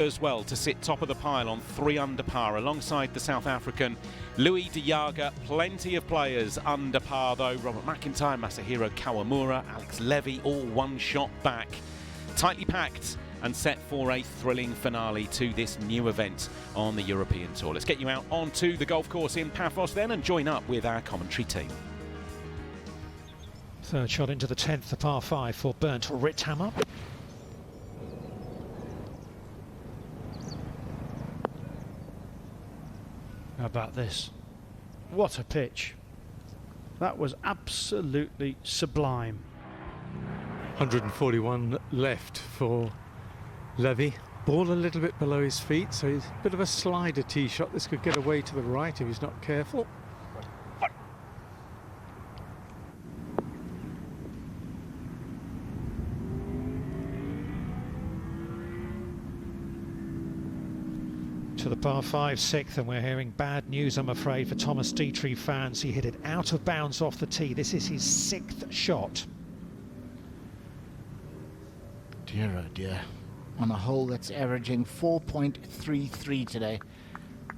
as well to sit top of the pile on 3 under par alongside the South African Louis de Jager. Plenty of players under par though. Robert McIntyre, Masahiro Kawamura, Alex Levy, all 1 shot back. Tightly packed and set for a thrilling finale to this new event on the European Tour. Let's get you out onto the golf course in Paphos then and join up with our commentary team. Third shot into the 10th, the par 5 for Bernd Ritthammer. How about this? What a pitch. That was absolutely sublime. 141 left for Levy. Ball a little bit below his feet, so he's a bit of a slider tee shot. This could get away to the right if he's not careful. To the par 5 6th, and we're hearing bad news, I'm afraid, for Thomas Dietrich fans. He hit it out of bounds off the tee. This is his 6th shot. Dear oh dear. On a hole that's averaging 4.33 today.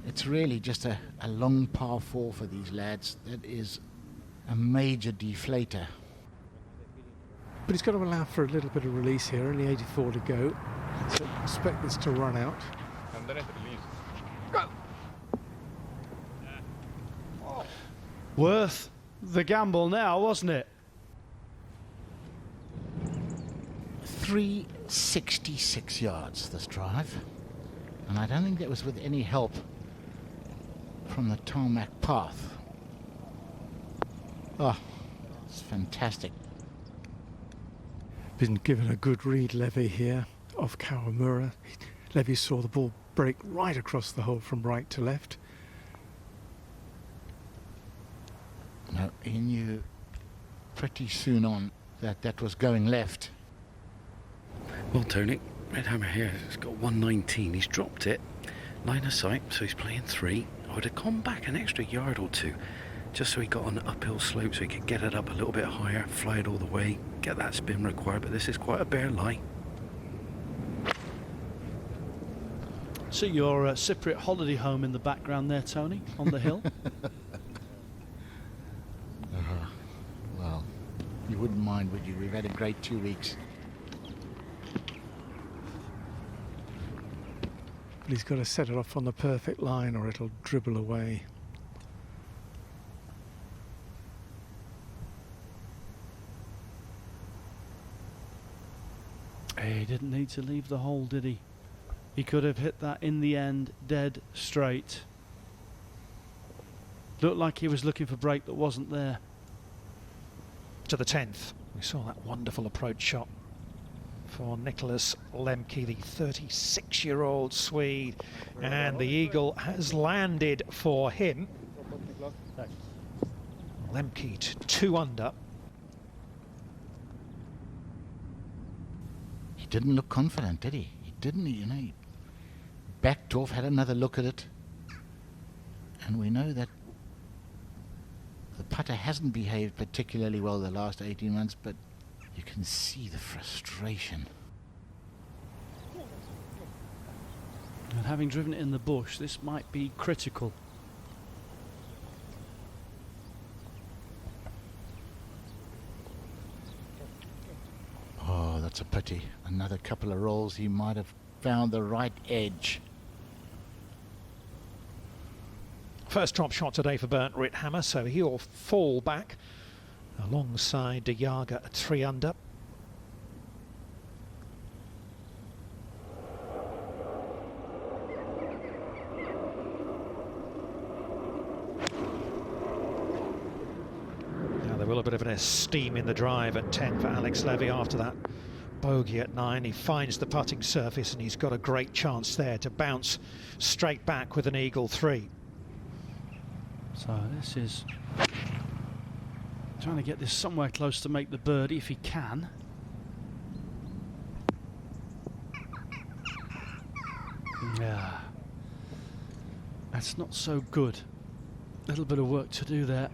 It's really just a long par 4 for these lads. That is a major deflator. But he's got to allow for a little bit of release here, only 84 to go. So expect this to run out. Worth the gamble now, wasn't it? 366 yards this drive, and I don't think that was with any help from the tarmac path. Oh, it's fantastic. Been given a good read, Levy, here off Kawamura. Levy saw the ball break right across the hole from right to left. No, he knew pretty soon on that that was going left. Well, Tony, Ritthammer here has got 119. He's dropped it, line of sight, so he's playing 3. I would have gone back an extra yard or 2, just so he got on an uphill slope, so he could get it up a little bit higher, fly it all the way, get that spin required. But this is quite a bare lie. See your Cypriot holiday home in the background there, Tony, on the hill. Well, you wouldn't mind, would you? We've had a great 2 weeks. But he's got to set it off on the perfect line or it'll dribble away. He didn't need to leave the hole, did he? He could have hit that in the end dead straight. Looked like he was looking for break that wasn't there. To the 10th, we saw that wonderful approach shot for Nicholas Lemke, the 36-year-old Swede, and the eagle has landed for him. Lemke to 2 under. He didn't look confident, did he? He didn't, you know. He backed off, had another look at it. And we know that the putter hasn't behaved particularly well the last 18 months, but you can see the frustration. And having driven it in the bush, this might be critical. Oh, that's a pity. Another couple of rolls, he might have found the right edge. First drop shot today for Bernd Ritthammer, so he'll fall back alongside de Jager at 3 under. Now there will a bit of an esteem in the drive at 10 for Alex Levy after that bogey at 9. He finds the putting surface and he's got a great chance there to bounce straight back with an eagle 3. So this is trying to get this somewhere close to make the birdie if he can. Yeah, that's not so good. A little bit of work to do there.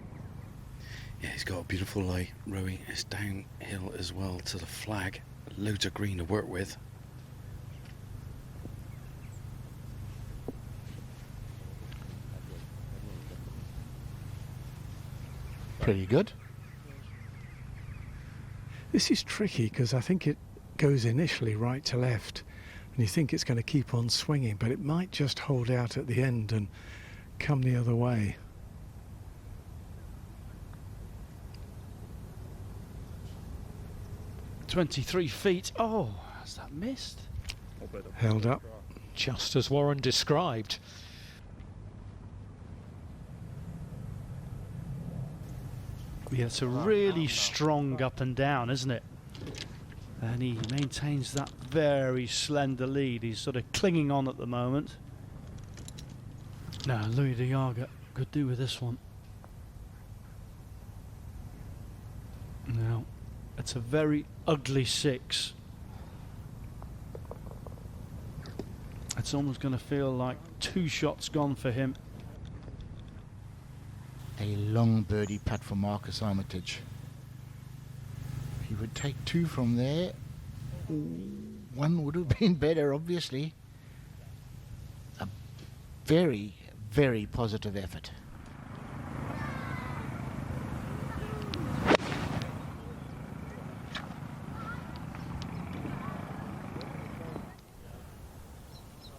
Yeah, he's got a beautiful lie, Rowie. It's downhill as well to the flag. Loads of green to work with. Pretty good. This is tricky because I think it goes initially right to left and you think it's going to keep on swinging, but it might just hold out at the end and come the other way. £23. Oh, has that missed? Held up. Just as Warren described. Yeah, it's a really strong up and down, isn't it? And he maintains that very slender lead. He's sort of clinging on at the moment. Now, Louis de Jager could do with this one. Now, it's a very ugly 6. It's almost going to feel like 2 shots gone for him. A long birdie putt for Marcus Armitage. He would take 2 from there. 1 would have been better, obviously. A very, very positive effort.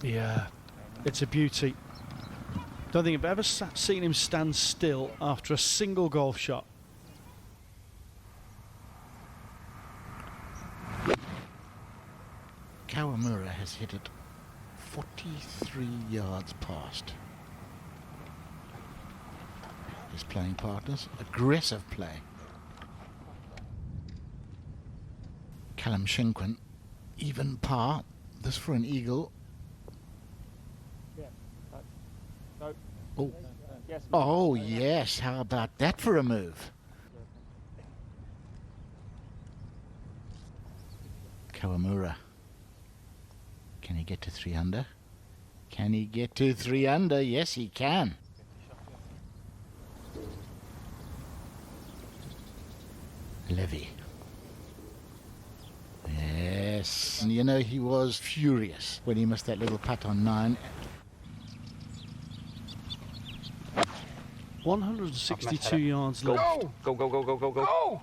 Yeah, it's a beauty. Don't think I've ever seen him stand still after a single golf shot. Kawamura has hit it 43 yards past his playing partners. Aggressive play. Callum Shinquin, even par. This for an eagle. Oh. Oh yes, how about that for a move? Kawamura. Can he get to 3 under? Can he get to 3 under? Yes, he can. Levy. Yes, you know, he was furious when he missed that little putt on 9. 162 yards left. Go, go, go, go, go, go. Go!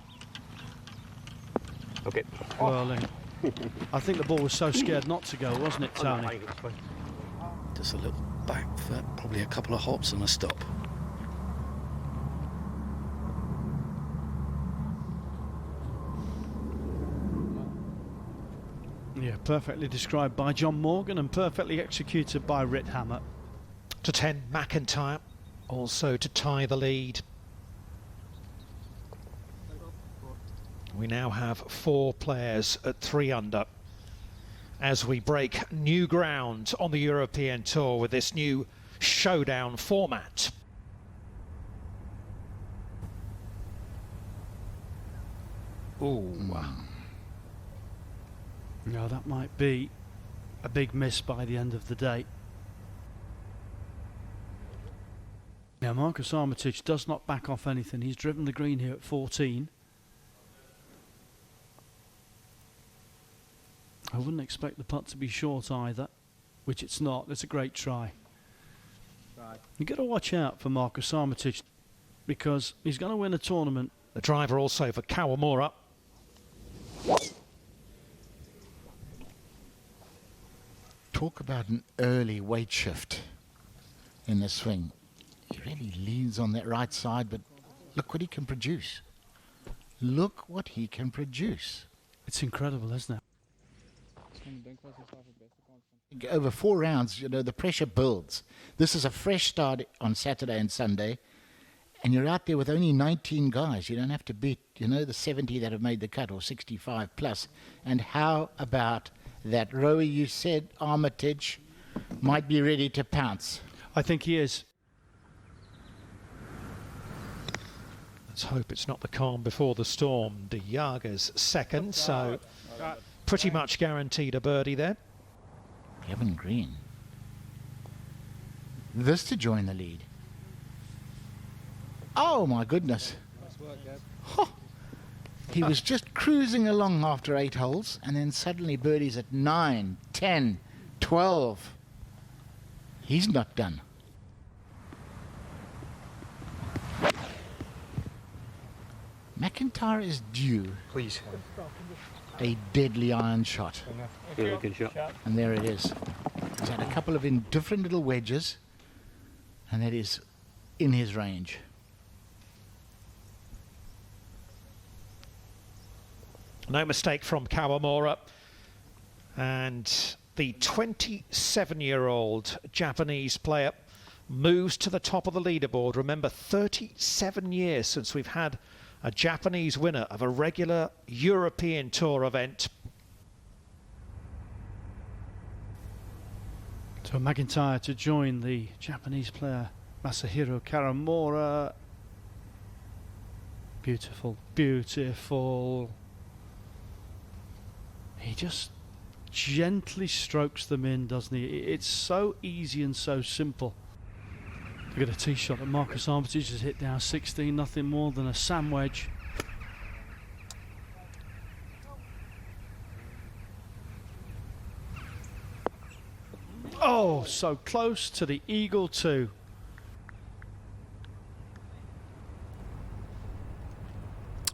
Okay. Well, I think the ball was so scared not to go, wasn't it, Tony? Just a little back foot, probably a couple of hops and a stop. Yeah, perfectly described by John Morgan and perfectly executed by Rit Hammer. To 10, McIntyre, also to tie the lead. We now have 4 players at 3 under as we break new ground on the European Tour with this new showdown format. Ooh. Now that might be a big miss by the end of the day. Now Marcus Armitage does not back off anything. He's driven the green here at 14. I wouldn't expect the putt to be short either, which it's not. It's a great try. You've got to watch out for Marcus Armitage because he's going to win a tournament. The driver also for Kawamura. Talk about an early weight shift in the swing. He really leans on that right side, but look what he can produce. Look what he can produce. It's incredible, isn't it? Over 4 rounds, you know, the pressure builds. This is a fresh start on Saturday and Sunday, and you're out there with only 19 guys. You don't have to beat, you know, the 70 that have made the cut or 65 plus. And how about that? Rowie, you said Armitage might be ready to pounce. I think he is. Let's hope it's not the calm before the storm. De Jager's second, so pretty much guaranteed a birdie there. Gavin Green. This to join the lead. Oh my goodness. Huh. He was just cruising along after 8 holes, and then suddenly birdies at 9, 10, 12. He's not done. McIntyre is due Please. a deadly iron shot. Yeah, good shot. And there it is. He's had a couple of different little wedges, and that is in his range. No mistake from Kawamura. And the 27-year-old Japanese player moves to the top of the leaderboard. Remember, 37 years since we've had a Japanese winner of a regular European Tour event. So McIntyre to join the Japanese player Masahiro Kawamura. Beautiful, beautiful. He just gently strokes them in, doesn't he? It's so easy and so simple. Look at a tee shot that Marcus Armitage has hit down 16, nothing more than a sand wedge. Oh, so close to the eagle too.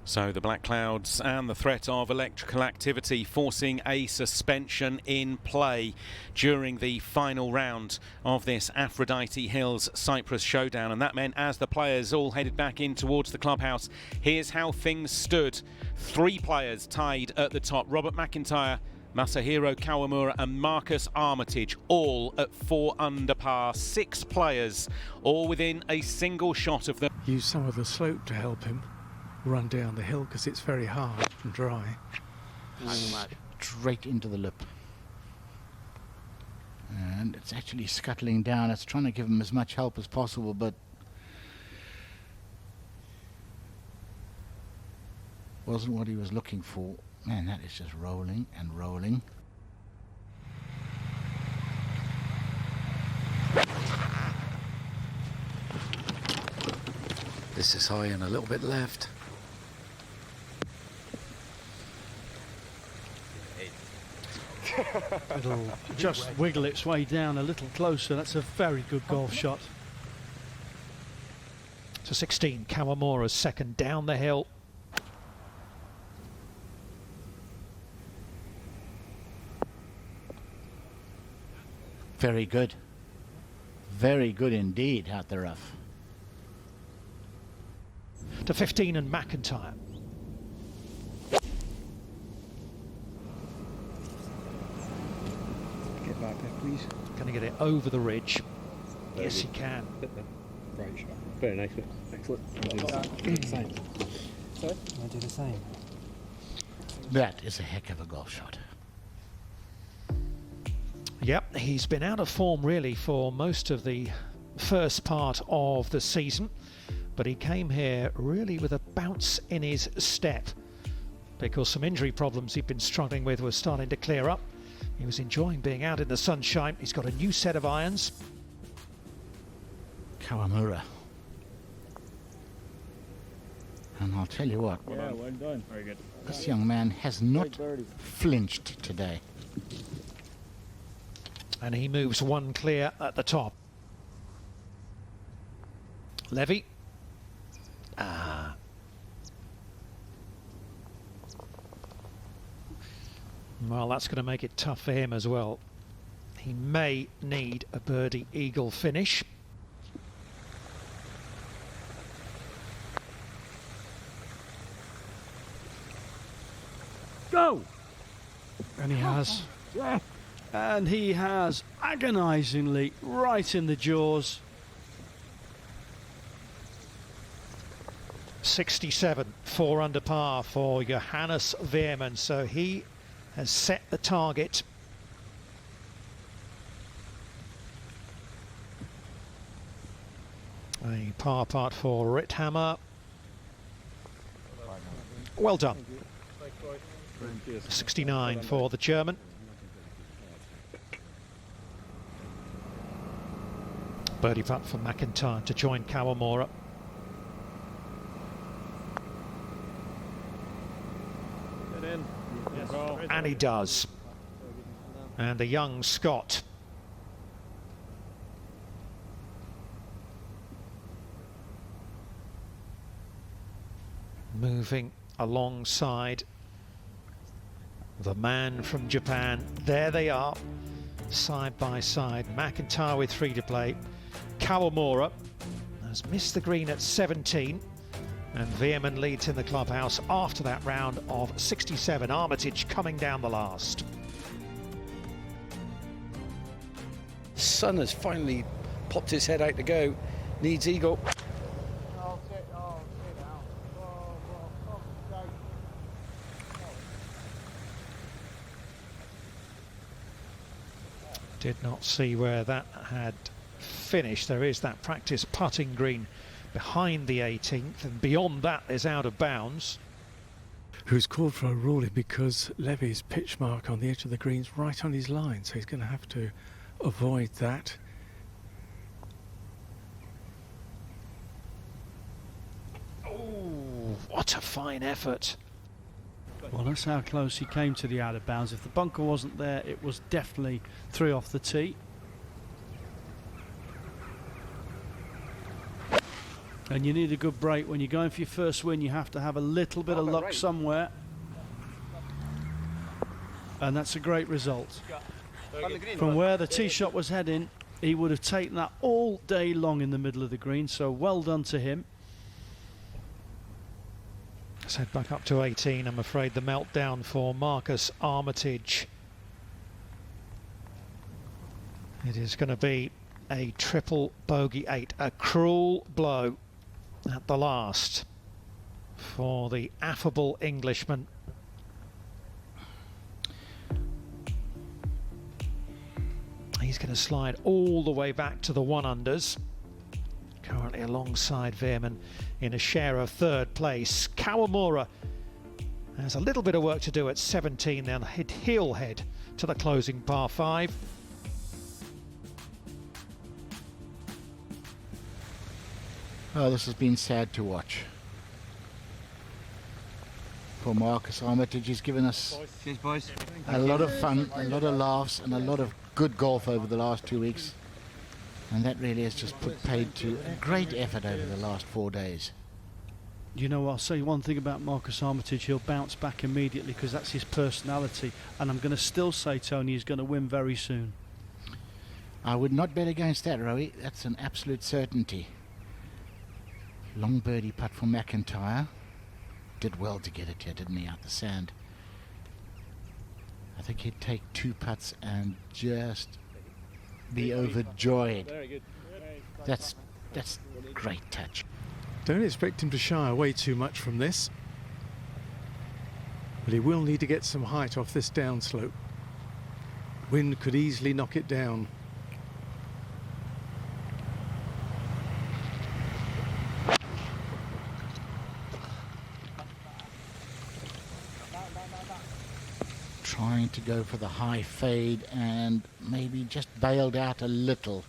So the black clouds and the threat of electrical activity forcing a suspension in play during the final round of this Aphrodite Hills Cyprus Showdown, and that meant as the players all headed back in towards the clubhouse, here's how things stood. 3 players tied at the top: Robert McIntyre, Masahiro Kawamura and Marcus Armitage, all at 4 under par. 6 players all within a single shot of them. Use some of the slope to help him run down the hill because it's very hard and dry. Straight into the lip. And it's actually scuttling down. It's trying to give him as much help as possible, but wasn't what he was looking for. Man, that is just rolling and rolling. This is high and a little bit left. It'll just wiggle its way down a little closer. That's a very good golf shot. To 16, Kawamura's second down the hill. Very good. Very good indeed out the rough. To 15 and McIntyre. Get back there, please. Can he get it over the ridge? Very Yes, he good. can. Right shot. Very nice. Excellent. I'll do the same. Sorry? I'll do the same. That is a heck of a golf shot. Yep, he's been out of form really for most of the first part of the season, but he came here really with a bounce in his step because some injury problems he'd been struggling with were starting to clear up. He was enjoying being out in the sunshine. He's got a new set of irons. Kawamura. And I'll tell you what, Yeah, well done. Very good. this young man has not flinched today. And he moves 1 clear at the top. Levy. Well, that's going to make it tough for him as well. He may need a birdie eagle finish. Go! And he has. And he has agonisingly right in the jaws. 67, 4 under par for Johannes Veerman, so he has set the target. A par putt for Ritthammer. Well done. 69 for the German. Birdie putt for McIntyre to join Kawamura. And he does. And the young Scot moving alongside the man from Japan. There they are, side by side. McIntyre with 3 to play. Kawamura has missed the green at 17, and Veerman leads in the clubhouse after that round of 67. Armitage coming down the last. Sun has finally popped his head out to go. Needs eagle. Did not see where that had finished. There is that practice putting green behind the 18th, and beyond that is out of bounds. Who's called for a ruling because Levy's pitch mark on the edge of the green's right on his line, so he's going to have to avoid that. Oh, what a fine effort. Well, that's how close he came to the out of bounds. If the bunker wasn't there, it was definitely 3 off the tee. And you need a good break. When you're going for your first win, you have to have a little bit of luck somewhere. And that's a great result. From where the tee shot was heading, he would have taken that all day long in the middle of the green, so well done to him. Let's head back up to 18. I'm afraid the meltdown for Marcus Armitage. It is going to be a triple bogey 8, a cruel blow at the last for the affable Englishman. He's going to slide all the way back to the 1-unders. Currently alongside Veerman in a share of 3rd place. Kawamura has a little bit of work to do at 17, then he'll head to the closing par 5. Oh, this has been sad to watch. For Marcus Armitage, he's given us a lot of fun, a lot of laughs, and a lot of good golf over the last 2 weeks. And that really has just put paid to a great effort over the last 4 days. You know, I'll say one thing about Marcus Armitage, he'll bounce back immediately because that's his personality. And I'm going to still say, Tony, he's going to win very soon. I would not bet against that, Rowie. That's an absolute certainty. Long birdie putt for McIntyre. Did well to get it here, didn't he, out the sand. I think he'd take 2 putts and just be overjoyed. That's great touch. Don't expect him to shy away too much from this, but he will need to get some height off this downslope. Wind could easily knock it down. Trying to go for the high fade and maybe just bailed out a little.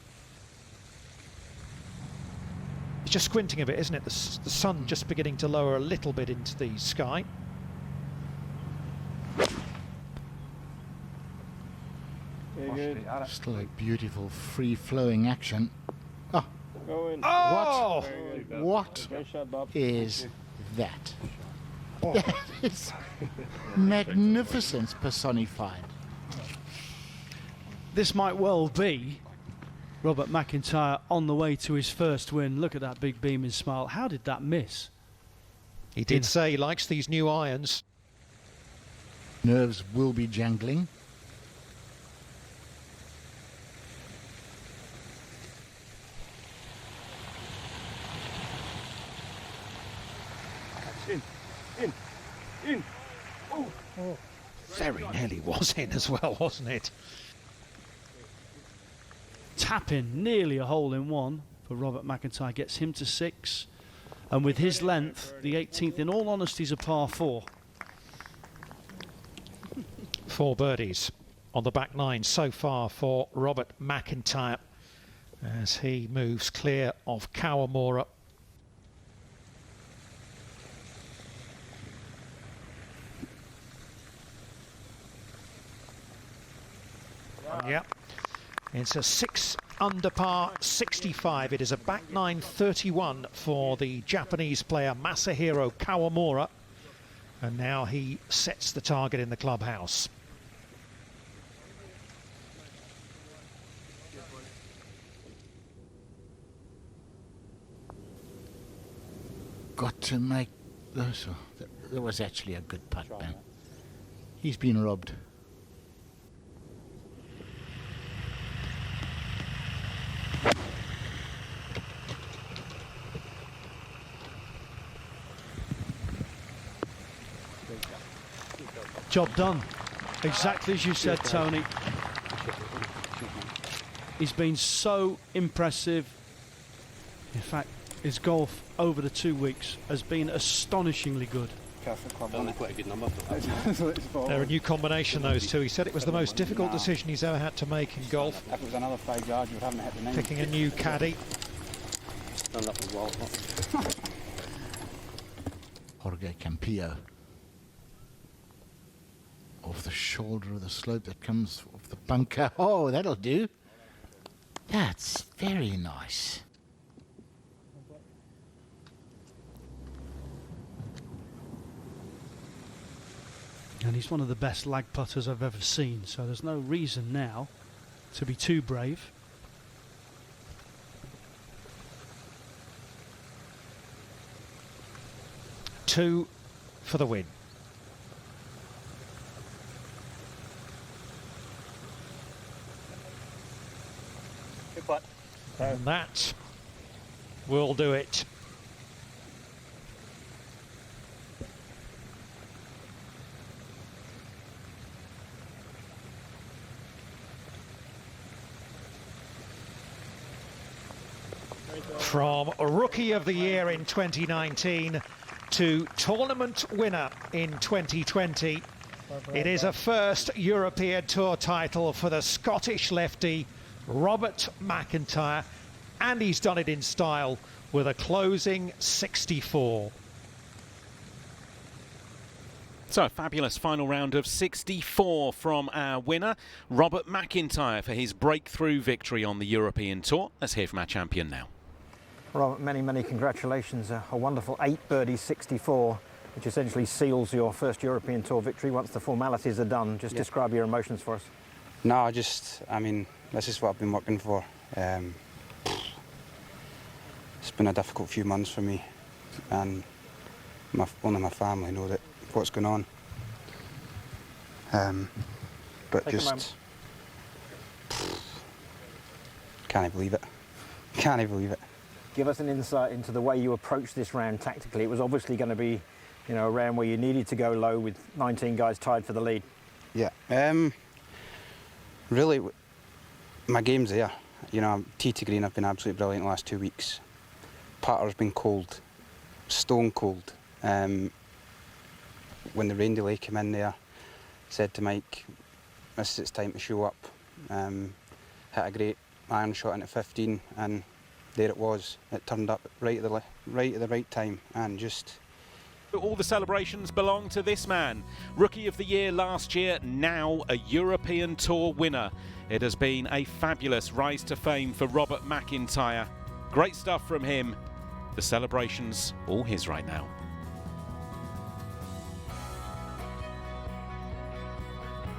It's just squinting a bit, isn't it? The sun just beginning to lower a little bit into the sky. Still a beautiful free-flowing action. Oh, Oh! what is that? That is magnificence personified. This might well be Robert McIntyre on the way to his first win. Look at that big beaming smile. How did that miss? He did say he likes these new irons. Nerves will be jangling. In. Very nearly was in as well, wasn't it? Tapping, nearly a hole in one for Robert McIntyre, gets him to 6. And with his length, the 18th, in all honesty, is a par 4. 4 birdies on the back 9 so far for Robert McIntyre as he moves clear of Kawamura. Yep, it's a 6 under par 65. It is a back nine 31 for the Japanese player Masahiro Kawamura. And now he sets the target in the clubhouse. Got to make those. That was actually a good putt, man. He's been robbed. Job done. Exactly as you said, Tony. He's been so impressive. In fact, his golf over the 2 weeks has been astonishingly good. Only quite a good number. They're a new combination, those two. He said it was the most difficult decision he's ever had to make in golf. If it was another 5 yards, you would haven't hit the 9. Picking a new caddy. Stand up as well. Jorge Campillo. Off the shoulder of the slope that comes off the bunker. Oh, that'll do. That's very nice. And he's one of the best lag putters I've ever seen, so there's no reason now to be too brave. Two for the win. Good putt. And that will do it. From Rookie of the Year in 2019 to Tournament Winner in 2020, it is a first European Tour title for the Scottish lefty Robert McIntyre, and he's done it in style with a closing 64. So a fabulous final round of 64 from our winner, Robert McIntyre, for his breakthrough victory on the European Tour. Let's hear from our champion now. Robert, many congratulations. A wonderful 8 birdie 64, which essentially seals your first European Tour victory once the formalities are done. Just describe your emotions for us. No, I mean, this is what I've been working for. It's been a difficult few months for me, and only my family know that what's going on. But just can't believe it. Can't believe it. Give us an insight into the way you approached this round tactically. It was obviously going to be, you know, a round where you needed to go low with 19 guys tied for the lead. Yeah. Really, my game's there. You know, tee to green, I've been absolutely brilliant the last 2 weeks. Putter's been cold, stone cold. When the rain delay came in there, said to Mike, this is its time to show up. Hit a great iron shot into 15, and there it was. It turned up right at the right time, and just... All the celebrations belong to this man. Rookie of the Year last year, now a European Tour winner. It has been a fabulous rise to fame for Robert McIntyre. Great stuff from him. The celebrations all his right now.